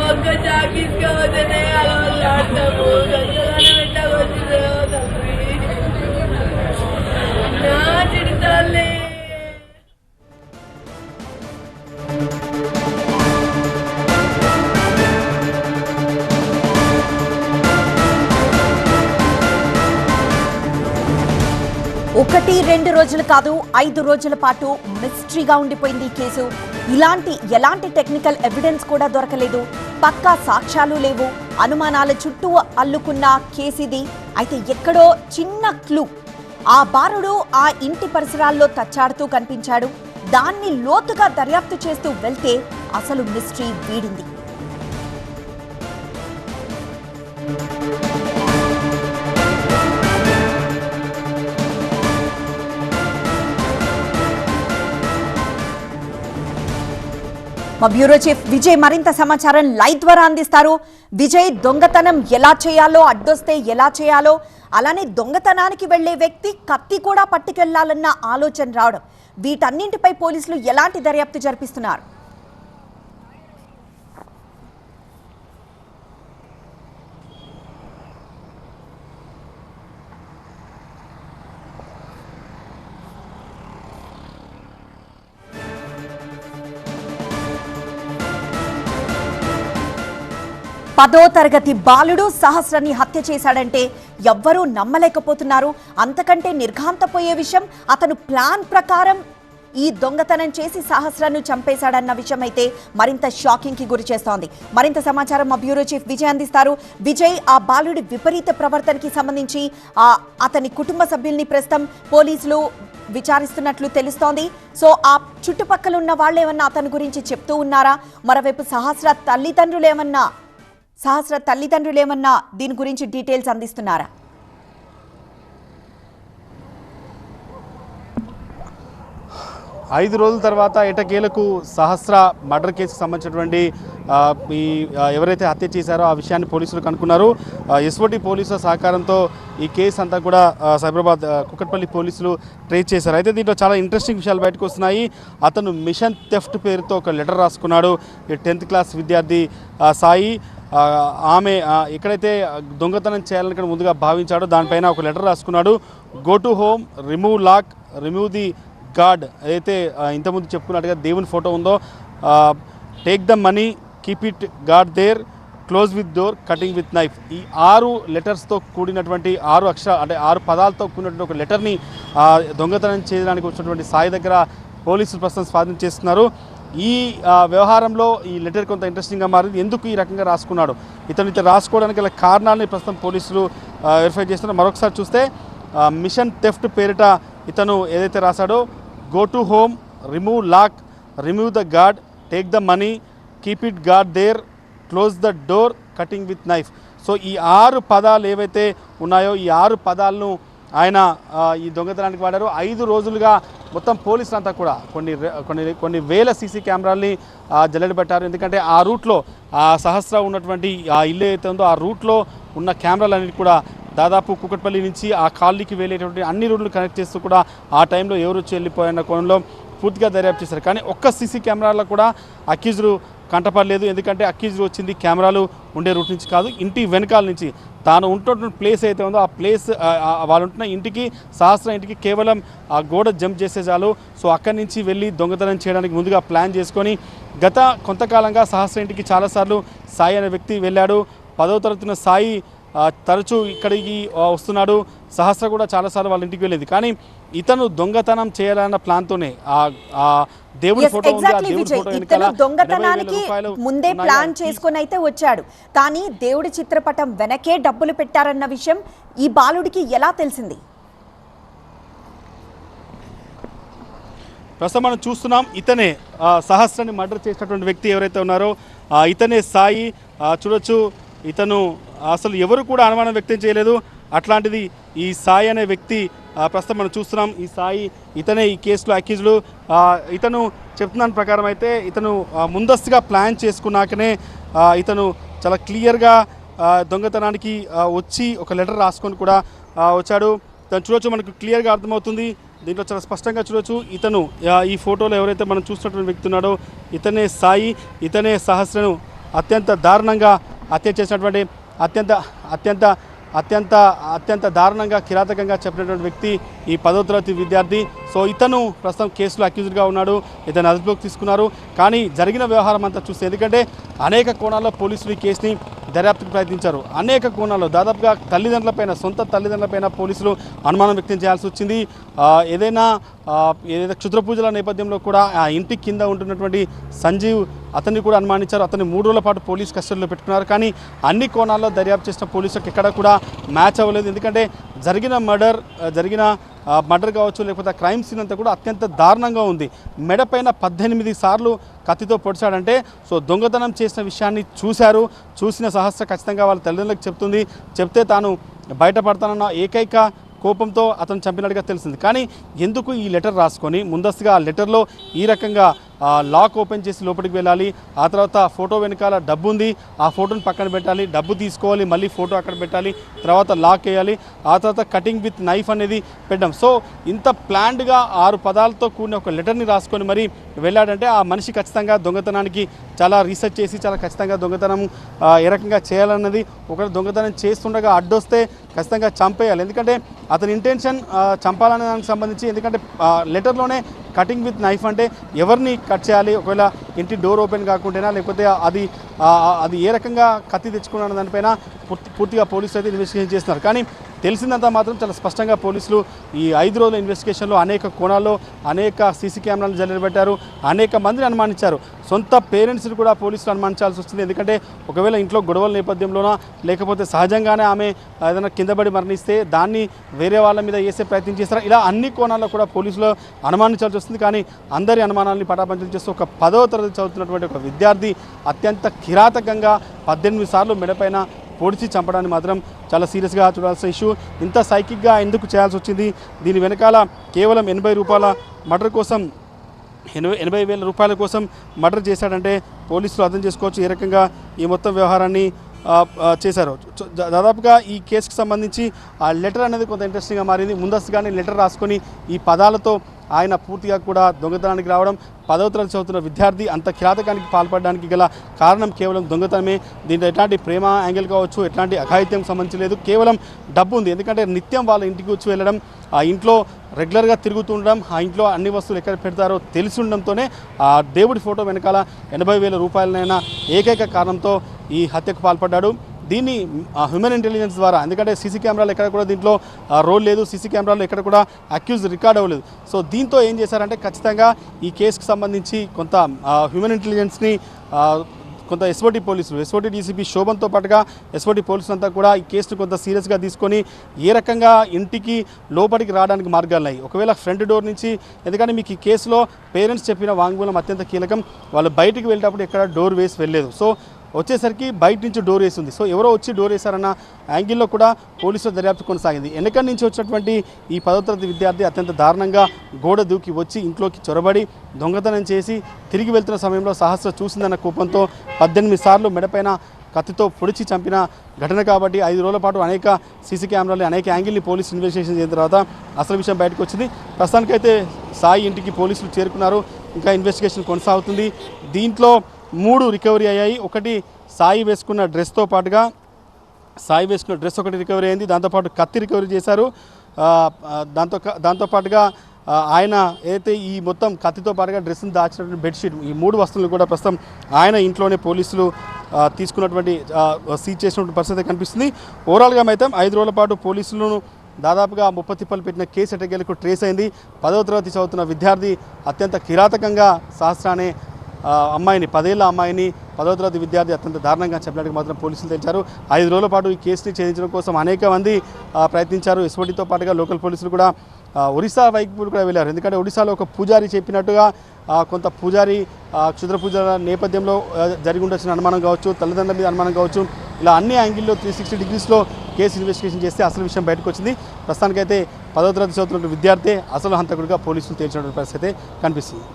ఒక్క చాకిసుకోవద్దనే అలవాట్లాడతాము పెట్టకొచ్చిందేమో తండ్రి నా చిడతాలే. ఒకటి రెండు రోజులు కాదు 5 రోజుల పాటు మిస్టరీగా ఉండిపోయింది ఈ కేసు. ఎలాంటి టెక్నికల్ ఎవిడెన్స్ కూడా దొరకలేదు, పక్కా సాక్ష్యాలు లేవు, అనుమానాల చుట్టూ అల్లుకున్న కేసు ఇది. అయితే ఎక్కడో చిన్న క్లూ, ఆ బాలుడు ఆ ఇంటి పరిసరాల్లో తచ్చాడుతూ కనిపించాడు. దాన్ని లోతుగా దర్యాప్తు చేస్తూ వెళ్తే అసలు మిస్టరీ వీడింది. మా బ్యూరో చీఫ్ విజయ్ మరింత సమాచారం లైవ్ ద్వారా అందిస్తారు. విజయ్, దొంగతనం ఎలా చేయాలో, అడ్డొస్తే ఎలా చేయాలో, అలానే దొంగతనానికి వెళ్లే వ్యక్తి కత్తి కూడా పట్టుకెళ్లాలన్న ఆలోచన రావడం, వీటన్నింటిపై పోలీసులు ఎలాంటి దర్యాప్తు జరిపిస్తున్నారు? పదో తరగతి బాలుడు సహస్రాన్ని హత్య చేశాడంటే ఎవ్వరూ నమ్మలేకపోతున్నారు. అంతకంటే నిర్ఘాంతపోయే విషయం, అతను ప్లాన్ ప్రకారం ఈ దొంగతనం చేసి సహస్రాన్ని చంపేశాడన్న విషయం అయితే మరింత షాకింగ్ కి గురి చేస్తోంది. మరింత సమాచారం మా బ్యూరో చీఫ్ విజయ్ అందిస్తారు. విజయ్, ఆ బాలుడి విపరీత ప్రవర్తనకి సంబంధించి అతని కుటుంబ సభ్యుల్ని ప్రస్తుతం పోలీసులు విచారిస్తున్నట్లు తెలుస్తోంది. సో ఆ చుట్టుపక్కల ఉన్న వాళ్ళు ఏమన్నా అతని గురించి చెప్తూ ఉన్నారా? మరోవైపు సహస్ర తల్లిదండ్రులు ఏమన్నా దీని గురించి డీటెయిల్స్ అందిస్తున్నారా? ఐదు రోజుల తర్వాత ఎటకేలకు సహస్ర మర్డర్ కేసుకు సంబంధించినటువంటి ఎవరైతే హత్య చేశారో ఆ విషయాన్ని పోలీసులు కనుక్కున్నారు. ఎస్ఓటీ పోలీసుల సహకారంతో ఈ కేసు అంతా కూడా సైబరాబాద్ కుకట్పల్లి పోలీసులు ట్రేస్ చేశారు. అయితే దీంట్లో చాలా ఇంట్రెస్టింగ్ విషయాలు బయటకు వస్తున్నాయి. అతను మిషన్ థెఫ్ట్ పేరుతో ఒక లెటర్ రాసుకున్నాడు. 10th క్లాస్ విద్యార్థి సాయి ఆమె ఎక్కడైతే దొంగతనం చేయాలని ముందుగా భావించాడో దానిపైన ఒక లెటర్ రాసుకున్నాడు. Go to home, remove lock, remove the god, ఏదైతే ఇంతకుముందు చెప్పుకున్నట్టుగా దేవుని ఫోటో ఉందో, take the money, keep it god there, close with door, cutting with knife. ఈ 6 లెటర్స్తో కూడినటువంటి 6 పదాలతో కూడినటువంటి ఒక లెటర్ని దొంగతనం చేయడానికి వచ్చినటువంటి సాయి దగ్గర పోలీసులు ప్రస్తుతం స్వాధీనం చేస్తున్నారు. ఈ వ్యవహారంలో ఈ లెటర్ కొంత ఇంట్రెస్టింగ్గా మారింది. ఎందుకు ఈ రకంగా రాసుకున్నాడు, ఇతను రాసుకోవడానికి గల కారణాలని ప్రస్తుతం పోలీసులు వెరిఫై చేస్తున్నారు. మరొకసారి చూస్తే మిషన్ థెఫ్ట్ పేరిట ఇతను ఏదైతే రాశాడో, go to home, remove lock, remove the god, take the money, keep it god there, close the door, cutting with knife. So ఈ 6 పదాలు ఏవైతే ఉన్నాయో ఈ 6 పదాలను ఆయన ఈ దొంగతనానికి వాడారు. 5 రోజులుగా మొత్తం పోలీసులు అంతా కూడా కొన్ని వేల సీసీ కెమెరాల్ని జల్లెడబెట్టారు. ఎందుకంటే ఆ రూట్లో సహస్ర ఉన్నటువంటి ఆ ఇల్లు ఏదైతే ఉందో ఆ రూట్లో ఉన్న కెమెరాలన్నిటి కూడా దాదాపు కుకట్పల్లి నుంచి ఆ కాలనీకి వెళ్ళేటువంటి అన్ని రోడ్లు కనెక్ట్ చేస్తూ కూడా ఆ టైంలో ఎవరు వచ్చి వెళ్ళిపోయిన కోణంలో పూర్తిగా దర్యాప్తు చేశారు. కానీ ఒక్క సీసీ కెమెరాలో కూడా అక్యూజ్డ్ కంటపడలేదు. ఎందుకంటే అక్యూజ్డ్ వచ్చింది కెమెరాలు ఉండే రూట్ నుంచి కాదు, ఇంటి వెనకాల నుంచి. తాను ఉంటున్న ప్లేస్ అయితే ఉందో ఆ ప్లేస్, వాళ్ళు ఉంటున్న ఇంటికి, సహస్ర ఇంటికి కేవలం ఆ గోడ జంప్ చేసే చాలు. సో అక్కడి నుంచి వెళ్ళి దొంగతనం చేయడానికి ముందుగా ప్లాన్ చేసుకొని గత కొంతకాలంగా సహస్ర ఇంటికి చాలాసార్లు సాయి అనే వ్యక్తి వెళ్ళాడు. 10వ తరగతిన సాయి తరచూ ఇక్కడికి వస్తున్నాడు. సహస్ర కూడా చాలాసార్లు వాళ్ళ ఇంటికి వెళ్ళేది. కానీ ఇతను దొంగతనం చేయాలన్న ప్లాన్తోనే దేవుడి ఫోటో దొంగతనానికి ముందే ప్లాన్ చేసుకుని అయితే వచ్చాడు. కానీ దేవుడి చిత్రపటం వెనకే డబ్బులు పెట్టారన్న విషయం ఈ బాలుడికి ఎలా తెలిసింది? ప్రస్తుతం మనం చూస్తున్నాం, ఇతనే సహస్రాన్ని మర్డర్ చేసినటువంటి వ్యక్తి ఎవరైతే ఉన్నారో ఇతనే సాయి. చూడొచ్చు, ఇతను అసలు ఎవరు కూడా అనుమానం వ్యక్తం చేయలేదు. అట్లాంటిది ఈ సాయి అనే వ్యక్తి ప్రస్తుతం మనం చూస్తున్నాం. ఈ సాయి ఇతనే ఈ కేసులో అక్యూజ్డ్. ఇతను చెప్తున్న ప్రకారం అయితే ఇతను ముందస్తుగా ప్లాన్ చేసుకున్నాకనే ఇతను చాలా క్లియర్గా దొంగతనానికి వచ్చి ఒక లెటర్ రాసుకొని కూడా వచ్చాడు. తను చూడొచ్చు, మనకు క్లియర్గా అర్థమవుతుంది. దీంట్లో చాలా స్పష్టంగా చూడొచ్చు, ఇతను ఈ ఫోటోలో ఎవరైతే మనం చూస్తున్నటువంటి వ్యక్తి ఉన్నాడో ఇతనే సాయి, ఇతనే సహస్రను అత్యంత దారుణంగా హత్య చేసినటువంటి అత్యంత దారుణంగా కిరాతకంగా చెప్పినటువంటి వ్యక్తి ఈ 10వ తరగతి విద్యార్థి. సో ఇతను ప్రస్తుతం కేసులో అక్యూజ్డ్గా ఉన్నాడు. ఇతను అదుపులోకి తీసుకున్నారు. కానీ జరిగిన వ్యవహారం అంతా చూస్తే, ఎందుకంటే అనేక కోణాల్లో పోలీసులు ఈ కేసుని దర్యాప్తుకు ప్రయత్నించారు. అనేక కోణాల్లో దాదాపుగా సొంత తల్లిదండ్రులపైన పోలీసులు అనుమానం వ్యక్తం చేయాల్సి వచ్చింది. ఏదైతే క్షుద్ర పూజల నేపథ్యంలో కూడా ఆ ఇంటి కింద ఉంటున్నటువంటి సంజీవ్ అతన్ని కూడా అనుమానించారు. అతన్ని 3 రోజుల పాటు పోలీస్ కస్టడీలో పెట్టుకున్నారు. కానీ అన్ని కోణాల్లో దర్యాప్తు చేసిన పోలీసులకు ఎక్కడ కూడా మ్యాచ్ అవ్వలేదు. ఎందుకంటే జరిగిన మర్డర్ కావచ్చు, లేకపోతే క్రైమ్ సీన్ అంతా కూడా అత్యంత దారుణంగా ఉంది. మెడపైన 18 సార్లు కత్తితో పొడిచాడంటే సో దొంగతనం చేసిన విషయాన్ని చూసిన సహస్ర ఖచ్చితంగా వాళ్ళ తల్లిదండ్రులకు చెప్తే తాను బయటపడతానన్న ఏకైక కోపంతో అతను చంపినట్టుగా తెలిసింది. కానీ ఎందుకు ఈ లెటర్ రాసుకొని ముందస్తుగా ఆ లెటర్లో ఈ రకంగా లాక్ ఓపెన్ చేసి లోపలికి వెళ్ళాలి, ఆ తర్వాత ఫోటో వెనకాల డబ్బు ఉంది, ఆ ఫోటోని పక్కన పెట్టాలి, డబ్బు తీసుకోవాలి, మళ్ళీ ఫోటో అక్కడ పెట్టాలి, తర్వాత లాక్ వేయాలి, ఆ తర్వాత కటింగ్ విత్ నైఫ్ అనేది పెట్టాం. సో ఇంత ప్లాన్డ్గా 6 పదాలతో కూడిన ఒక లెటర్ని రాసుకొని మరి వెళ్ళాడంటే ఆ మనిషి ఖచ్చితంగా దొంగతనానికి చాలా రీసెర్చ్ చేసి చాలా ఖచ్చితంగా దొంగతనం ఏ రకంగా చేయాలన్నది, ఒకవేళ దొంగతనం చేస్తుండగా అడ్డొస్తే ఖచ్చితంగా చంపేయాలి. ఎందుకంటే అతని ఇంటెన్షన్ చంపాలనే దానికి సంబంధించి, ఎందుకంటే లెటర్లోనే కటింగ్ విత్ నైఫ్ అంటే ఎవరిని కట్ చేయాలి, ఒకవేళ ఇంటి డోర్ ఓపెన్ కాకుంటేనా, లేకపోతే అది ఏ రకంగా కత్తి తెచ్చుకున్న దానిపైన పూర్తిగా పోలీసులు అయితే ఇన్వెస్టిగేషన్ చేస్తున్నారు. కానీ తెలిసిందంతా మాత్రం చాలా స్పష్టంగా పోలీసులు ఈ 5 రోజుల ఇన్వెస్టిగేషన్లో అనేక కోణాల్లో అనేక సీసీ కెమెరాలు జల్లెడబెట్టారు, అనేక మందిని అనుమానించారు. సొంత పేరెంట్స్ని కూడా పోలీసులు అనుమానించాల్సి వస్తుంది. ఎందుకంటే ఒకవేళ ఇంట్లో గొడవల నేపథ్యంలోనా, లేకపోతే సహజంగానే ఆమె ఏదైనా కిందపడి మరణిస్తే దాన్ని వేరే వాళ్ళ మీద వేసే ప్రయత్నం చేస్తారు. ఇలా అన్ని కోణాల్లో కూడా పోలీసులు అనుమానించాల్సి వస్తుంది. కానీ అందరి అనుమానాన్ని పటాపంచలు చేస్తూ ఒక 10వ తరగతి చదువుతున్నటువంటి ఒక విద్యార్థి అత్యంత కిరాతకంగా 18 సార్లు మెడపైన పొడిచి చంపడాన్ని మాత్రం చాలా సీరియస్గా చూడాల్సిన ఇష్యూ. ఇంత సైకిక్గా ఎందుకు చేయాల్సి వచ్చింది? దీని వెనకాల కేవలం 80 రూపాయల మర్డర్ కోసం 80,000 రూపాయల కోసం మర్డర్ చేశాడంటే పోలీసులు అర్థం చేసుకోవచ్చు ఏ రకంగా ఈ మొత్తం వ్యవహారాన్ని చేశారు. దాదాపుగా ఈ కేసుకు సంబంధించి ఆ లెటర్ అనేది కొంత ఇంట్రెస్టింగ్గా మారింది. ముందస్తుగానే లెటర్ రాసుకొని ఈ పదాలతో ఆయన పూర్తిగా కూడా దొంగతనానికి రావడం, 10వ తరగతి చదువుతున్న విద్యార్థి అంత కిరాతకానికి పాల్పడడానికి గల కారణం కేవలం దొంగతనమే. దీంట్లో ఎట్లాంటి ప్రేమ యాంగిల్ కావచ్చు, ఎట్లాంటి అఘాయిత్యం సంబంధించి లేదు, కేవలం డబ్బు ఉంది. ఎందుకంటే నిత్యం వాళ్ళ ఇంటికి వచ్చి వెళ్ళడం, ఆ ఇంట్లో రెగ్యులర్గా తిరుగుతుండడం, ఆ ఇంట్లో అన్ని వస్తువులు ఎక్కడ పెడతారో తెలిసి ఉండడంతోనే ఆ దేవుడి ఫోటో వెనకాల 80,000 రూపాయలనైనా ఏకైక కారణంతో ఈ హత్యకు పాల్పడ్డాడు. దీన్ని హ్యూమన్ ఇంటెలిజెన్స్ ద్వారా, ఎందుకంటే సీసీ కెమెరాలు ఎక్కడ కూడా దీంట్లో రోల్ లేదు, సీసీ కెమెరాలు ఎక్కడ కూడా అక్యూజ్ రికార్డ్ అవ్వలేదు. సో దీంతో ఏం చేశారంటే ఖచ్చితంగా ఈ కేసుకు సంబంధించి కొంత హ్యూమన్ ఇంటెలిజెన్స్ని కొంత ఎస్ఓటీ డీసీపీ శోభన్తో పాటుగా ఎస్ఓటీ పోలీసులు అంతా కూడా ఈ కేసును కొంత సీరియస్గా తీసుకొని ఏ రకంగా ఇంటికి లోపలికి రావడానికి మార్గాలున్నాయి. ఒకవేళ ఫ్రంట్ డోర్ నుంచి, ఎందుకంటే మీకు ఈ కేసులో పేరెంట్స్ చెప్పిన వాంగ్మూలం అత్యంత కీలకం, వాళ్ళు బయటికి వెళ్ళేటప్పుడు ఎక్కడ డోర్ వేసి వెళ్ళలేదు. సో వచ్చేసరికి బయట నుంచి డోర్ వేసింది. సో ఎవరో వచ్చి డోర్ వేశారన్న యాంగిల్లో కూడా పోలీసుల దర్యాప్తు కొనసాగింది. వెనక నుంచి వచ్చినటువంటి ఈ 10వ తరగతి విద్యార్థి అత్యంత దారుణంగా గోడ దూకి వచ్చి ఇంట్లోకి చొరబడి దొంగతనం చేసి తిరిగి వెళ్తున్న సమయంలో సహస్ర చూసిందన్న కోపంతో 18 సార్లు మెడపైన కత్తితో పొడిచి చంపిన ఘటన. కాబట్టి 5 రోజుల పాటు అనేక సీసీ కెమెరాలు, అనేక యాంగిల్ని పోలీసు ఇన్వెస్టిగేషన్ చేసిన తర్వాత అసలు విషయం బయటకు వచ్చింది. ప్రస్తుతానికైతే సాయి ఇంటికి పోలీసులు చేరుకున్నారు. ఇంకా ఇన్వెస్టిగేషన్ కొనసాగుతుంది. దీంట్లో 3 రికవరీ అయ్యాయి. ఒకటి సాయి వేసుకున్న డ్రెస్తో పాటుగా డ్రెస్ ఒకటి రికవరీ అయింది. దాంతోపాటు కత్తి రికవరీ చేశారు. దాంతోపాటుగా ఆయన ఏదైతే ఈ మొత్తం కత్తితో పాటుగా డ్రెస్ని దాచినటువంటి బెడ్షీట్, ఈ 3 వస్తువులు కూడా ప్రస్తుతం ఆయన ఇంట్లోనే పోలీసులు తీసుకున్నటువంటి సీజ్ చేసినటువంటి పరిస్థితి కనిపిస్తుంది. ఓవరాల్గా అయితే 5 రోజుల పాటు పోలీసులను దాదాపుగా 30 తిప్పలు పెట్టిన కేసు ఎట్టకేలకు ట్రేస్ అయింది. 10వ తరగతి చదువుతున్న విద్యార్థి అత్యంత కిరాతకంగా సహస్ర అనే అమ్మాయిని, 10 ఏళ్ల అమ్మాయిని 10వ తరగతి విద్యార్థి అత్యంత దారుణంగా చెప్పడానికి మాత్రం పోలీసులు తెలిచారు. 5 రోజుల పాటు ఈ కేసుని ఛేదించడం కోసం అనేక మంది ప్రయత్నించారు. ఎస్ఓటీతో పాటుగా లోకల్ పోలీసులు కూడా ఒడిశా వైపు కూడా వెళ్ళారు. ఎందుకంటే ఒడిశాలో ఒక పూజారి చెప్పినట్టుగా కొంత పూజారి క్షుద్ర పూజల నేపథ్యంలో జరిగి ఉండొచ్చిన అనుమానం కావచ్చు, తల్లిదండ్రుల మీద అనుమానం కావచ్చు, ఇలా అన్ని యాంగిల్లో 360 డిగ్రీస్లో కేసు ఇన్వెస్టిగేషన్ చేస్తే అసలు విషయం బయటకు వచ్చింది. ప్రస్తుతానికైతే 10వ తరగతి చదువుతున్న విద్యార్థి అసలు హంతకుడిగా పోలీసులు తేల్చినటువంటి పరిస్థితి కనిపిస్తుంది.